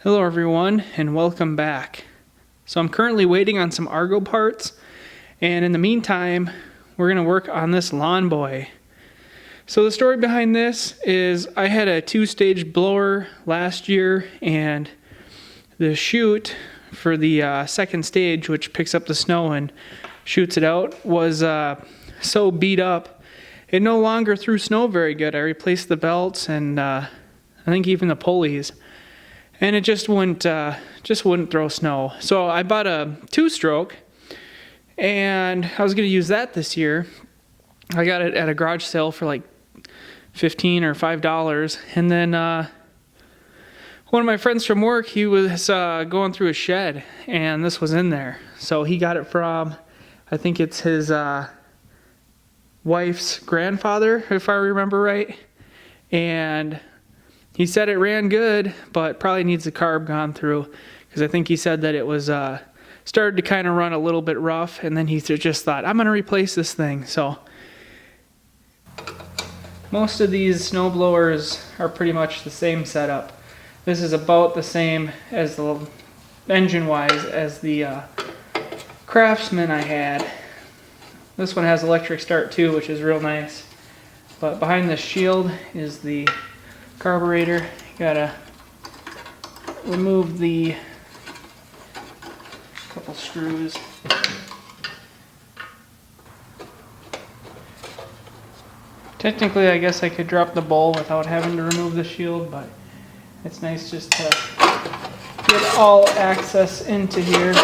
Hello everyone and welcome back. So I'm currently waiting on some Argo parts, and in the meantime we're going to work on this lawn boy. So the story behind this is I had a 2-stage blower last year, and the chute for the second stage, which picks up the snow and shoots it out, was so beat up it no longer threw snow very good. I replaced the belts and I think even the pulleys, and it just wouldn't throw snow. So I bought a 2-stroke, and I was going to use that this year. I got it at a garage sale for like $15 or $5, and then one of my friends from work, he was going through a shed, and this was in there. So he got it from, I think it's his wife's grandfather, if I remember right, and he said it ran good, but probably needs the carb gone through, because I think he said that it was started to kind of run a little bit rough, and then he just thought, I'm going to replace this thing. So most of these snowblowers are pretty much the same setup. This is about the same as the engine-wise as the Craftsman I had. This one has electric start too, which is real nice. But behind this shield is the carburetor. You gotta remove the couple screws. Technically, I guess I could drop the bowl without having to remove the shield, but it's nice just to get all access into here.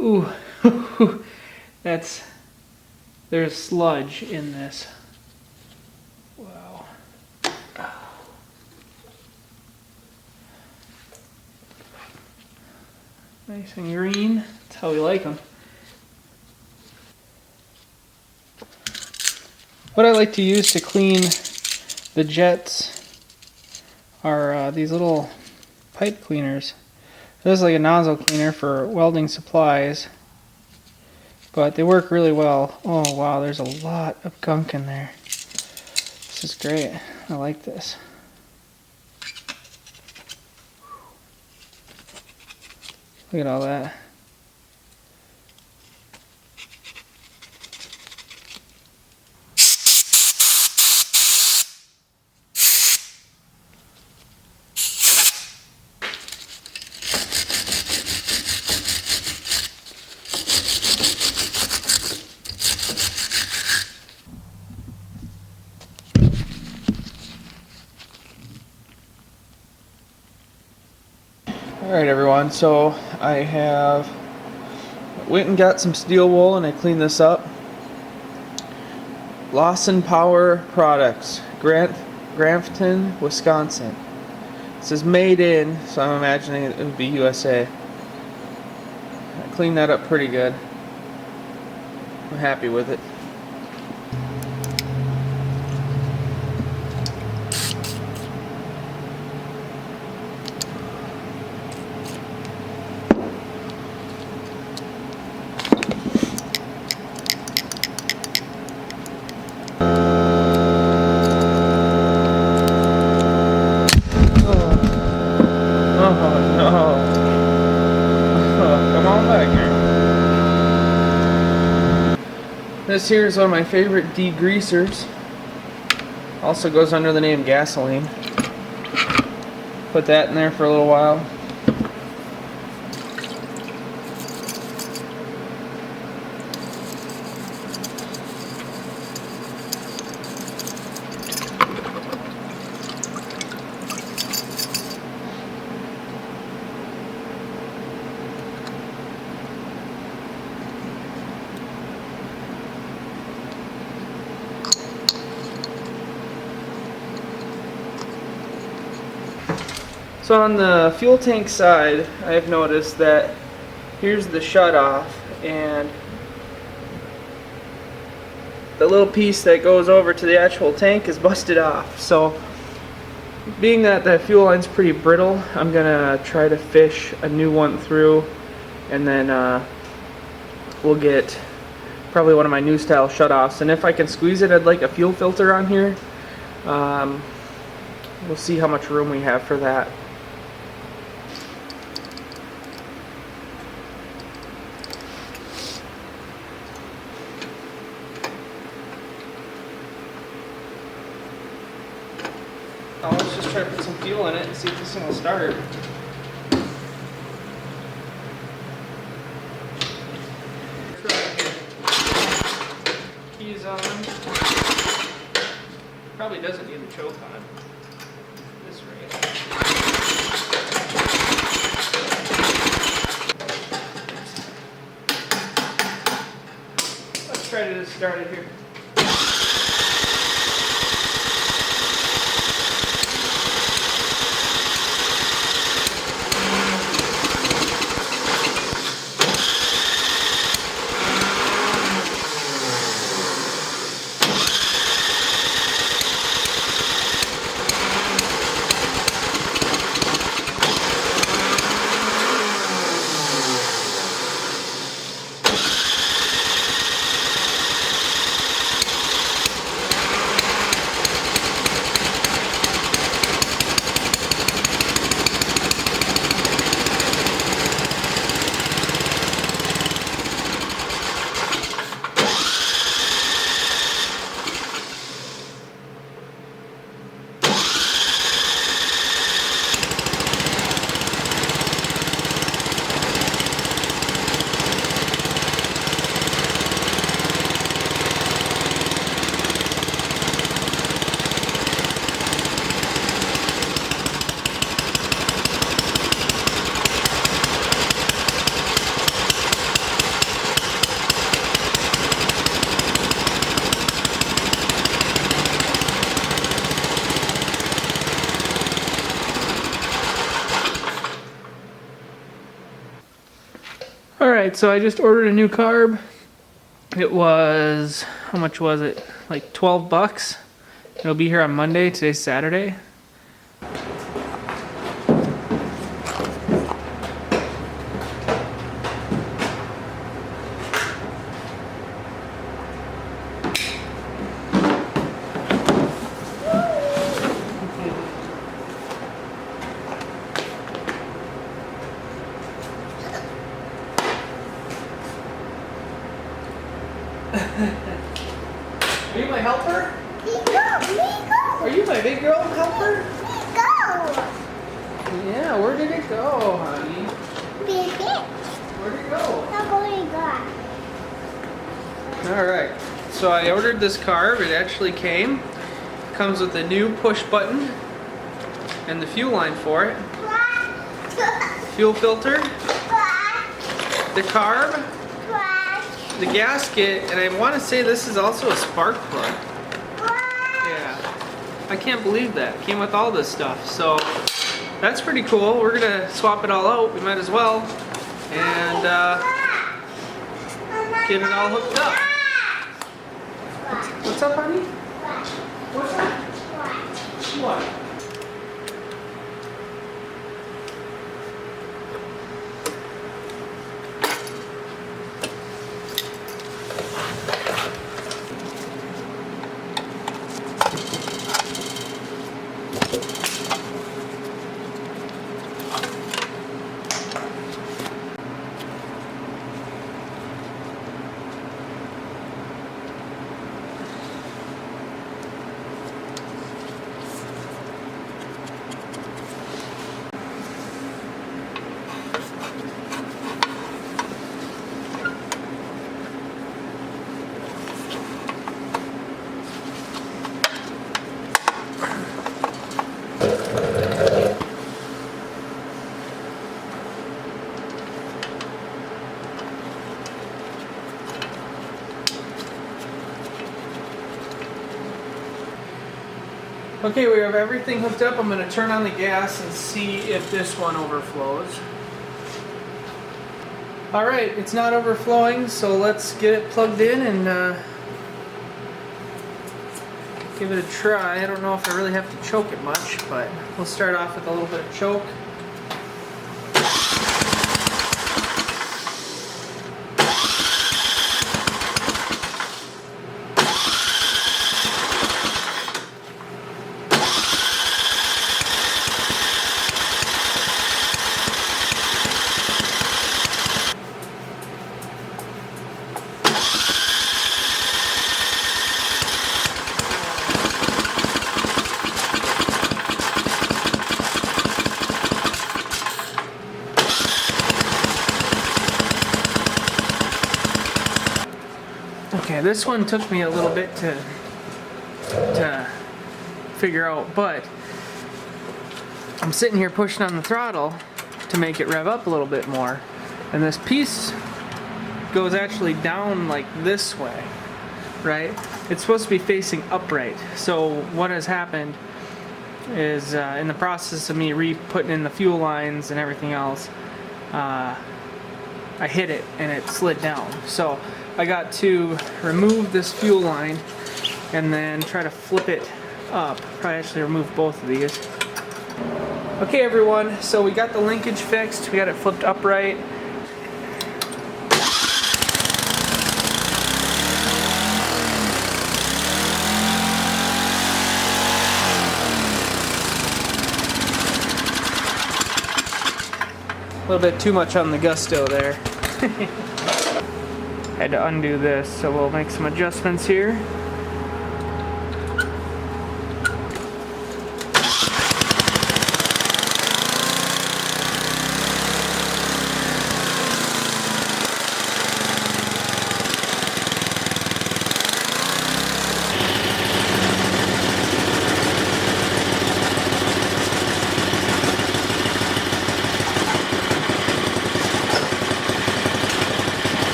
Ooh, there's sludge in this. Wow. Nice and green. That's how we like them. What I like to use to clean the jets are these little pipe cleaners. This is like a nozzle cleaner for welding supplies, but they work really well. Oh wow, there's a lot of gunk in there. This is great. I like this. Look at all that. Alright everyone, so I went and got some steel wool and I cleaned this up. Lawson Power Products, Grafton, Wisconsin. It says made in, so I'm imagining it would be USA. I cleaned that up pretty good. I'm happy with it. This here is one of my favorite degreasers. Also goes under the name gasoline. Put that in there for a little while. So on the fuel tank side, I've noticed that here's the shutoff, and the little piece that goes over to the actual tank is busted off. So being that the fuel line's pretty brittle, I'm gonna try to fish a new one through, and then we'll get probably one of my new style shutoffs. And if I can squeeze it, I'd like a fuel filter on here. We'll see how much room we have for that. Now let's just try to put some fuel in it and see if this thing will start. Keys on. Probably doesn't need a choke on this rate. Let's try to just start it here. Alright, so I just ordered a new carb. It was, how much was it? Like 12 bucks. It'll be here on Monday. Today's Saturday. Are you my helper? Are you my big girl helper? Yeah, where did it go, honey? Where'd it go? Alright, so I ordered this carb. It actually came. It comes with a new push button and the fuel line for it. Fuel filter. The carb. The gasket, and I want to say this is also a spark plug. Yeah, I can't believe that. It came with all this stuff, so that's pretty cool. We're gonna swap it all out. We might as well, and get it all hooked up. What's up, honey? What's up? What? Okay, we have everything hooked up. I'm going to turn on the gas and see if this one overflows. Alright, it's not overflowing, so let's get it plugged in and give it a try. I don't know if I really have to choke it much, but we'll start off with a little bit of choke. Okay, this one took me a little bit to figure out, but I'm sitting here pushing on the throttle to make it rev up a little bit more, and this piece goes actually down like this way, right? It's supposed to be facing upright. So what has happened is in the process of me re-putting in the fuel lines and everything else, I hit it and it slid down. So I got to remove this fuel line and then try to flip it up. Probably actually remove both of these. Okay everyone, so we got the linkage fixed, we got it flipped upright. A little bit too much on the gusto there. Had to undo this, so we'll make some adjustments here.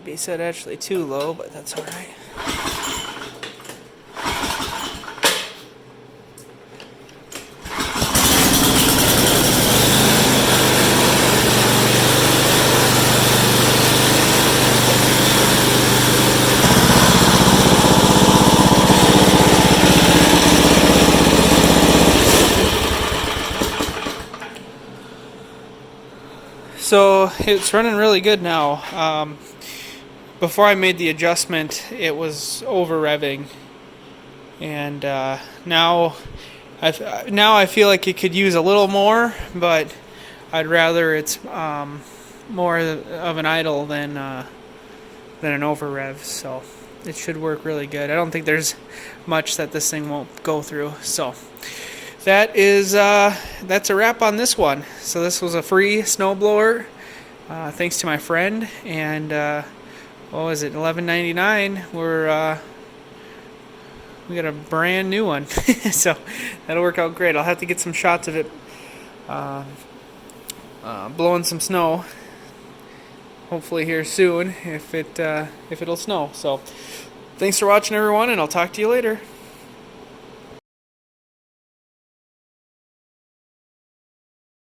Be set actually too low, but that's all right. So it's running really good now. Before I made the adjustment, it was over revving, and now I feel like it could use a little more, but I'd rather it's more of an idle than an over rev. So it should work really good. I don't think there's much that this thing won't go through. So that's a wrap on this one. So this was a free snowblower, thanks to my friend, and what was it, $11.99? We got a brand new one. So that'll work out great. I'll have to get some shots of it blowing some snow, hopefully here soon, if it'll snow. So thanks for watching everyone, and I'll talk to you later.